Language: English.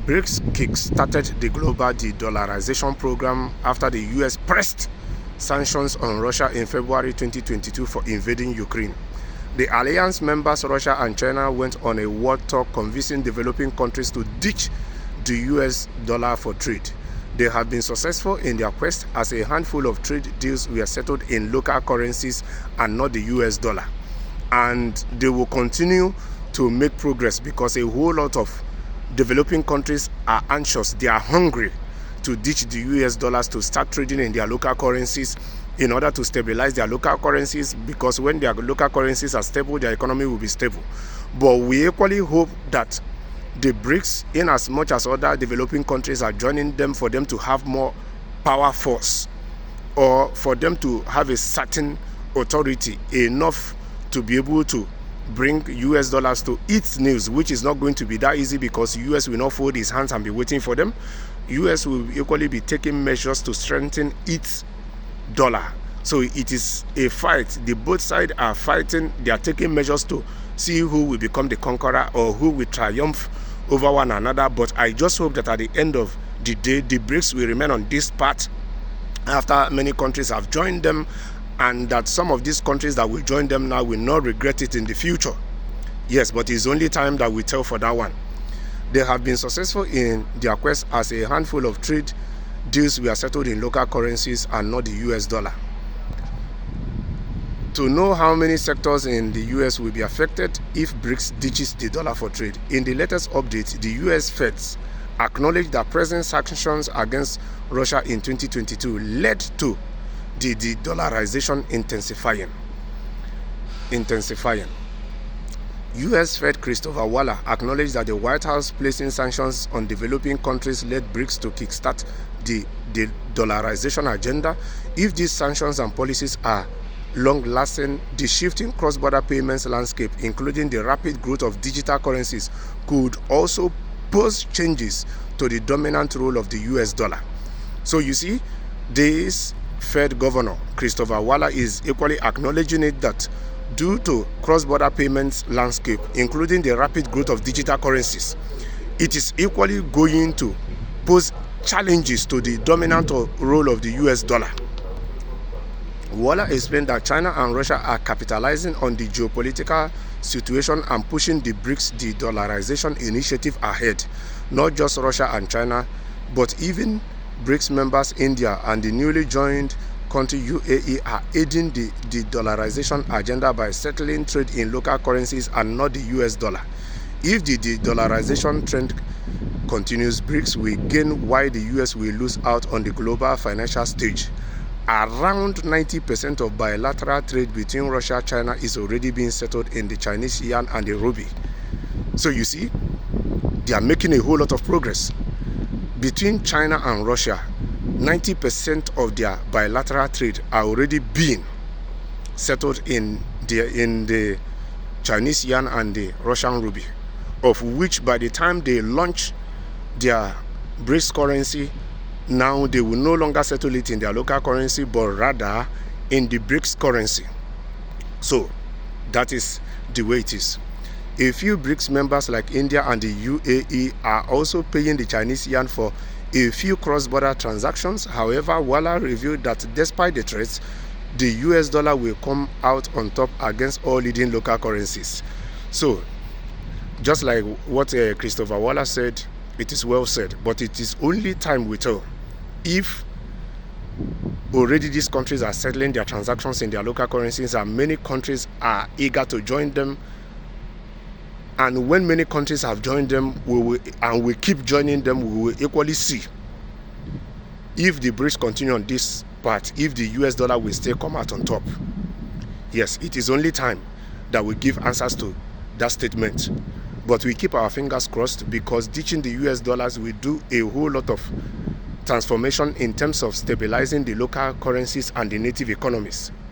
Brics kick-started the global de-dollarization program after the US pressed sanctions on Russia in February 2022 for invading Ukraine. The alliance members, Russia and China, went on a war talk convincing developing countries to ditch the US dollar for trade. They have been successful in their quest, as a handful of trade deals were settled in local currencies and not the US dollar. And they will continue to make progress because a whole lot of developing countries are anxious, they are hungry to ditch the US dollars to start trading in their local currencies in order to stabilize their local currencies, because when their local currencies are stable, their economy will be stable. But we equally hope that the Brics, in as much as other developing countries are joining them, for them to have more power force, or for them to have a certain authority enough to be able to bring US dollars to its needs, which is not going to be that easy because US will not fold its hands and be waiting for them. US will equally be taking measures to strengthen its dollar. So it is a fight. The both sides are fighting. They are taking measures to see who will become the conqueror or who will triumph over one another. But I just hope that at the end of the day, the Brics will remain on this path after many countries have joined them, and that some of these countries that will join them now will not regret it in the future. Yes, but it's only time that we tell for that one. They have been successful in their quest, as a handful of trade deals were settled in local currencies and not the US dollar. To know how many sectors in the US will be affected if Brics ditches the dollar for trade, in the latest update, the US Feds acknowledged that present sanctions against Russia in 2022 led to the de-dollarization intensifying. US Fed Christopher Waller acknowledged that the White House placing sanctions on developing countries led Brics to kickstart the de-dollarization agenda. If these sanctions and policies are long-lasting, the shifting cross-border payments landscape, including the rapid growth of digital currencies, could also pose changes to the dominant role of the US dollar. So you see, this Fed Governor Christopher Waller is equally acknowledging it, that due to cross-border payments landscape, including the rapid growth of digital currencies, it is equally going to pose challenges to the dominant role of the US dollar. Waller explained that China and Russia are capitalizing on the geopolitical situation and pushing the Brics de-dollarization initiative ahead. Not just Russia and China, but even Brics members India and the newly joined country UAE are aiding the de-dollarization agenda by settling trade in local currencies and not the US dollar. If the de-dollarization trend continues, Brics will gain while the US will lose out on the global financial stage. Around 90% of bilateral trade between Russia and China is already being settled in the Chinese yuan and the rupee. So you see, they are making a whole lot of progress. Between China and Russia, 90% of their bilateral trade are already being settled in the Chinese yuan and the Russian rupee, of which by the time they launch their Brics currency, now they will no longer settle it in their local currency, but rather in the Brics currency. So that is the way it is. A few Brics members like India and the UAE are also paying the Chinese yuan for a few cross-border transactions. However, Waller revealed that despite the threats, the US dollar will come out on top against all leading local currencies. So, just like what Christopher Waller said, it is well said, but it is only time will tell. If already these countries are settling their transactions in their local currencies and many countries are eager to join them, and when many countries have joined them, we keep joining them, we will equally see if the Brics continue on this path, if the US dollar will still come out on top. Yes, it is only time that we give answers to that statement. But we keep our fingers crossed, because ditching the US dollars will do a whole lot of transformation in terms of stabilizing the local currencies and the native economies.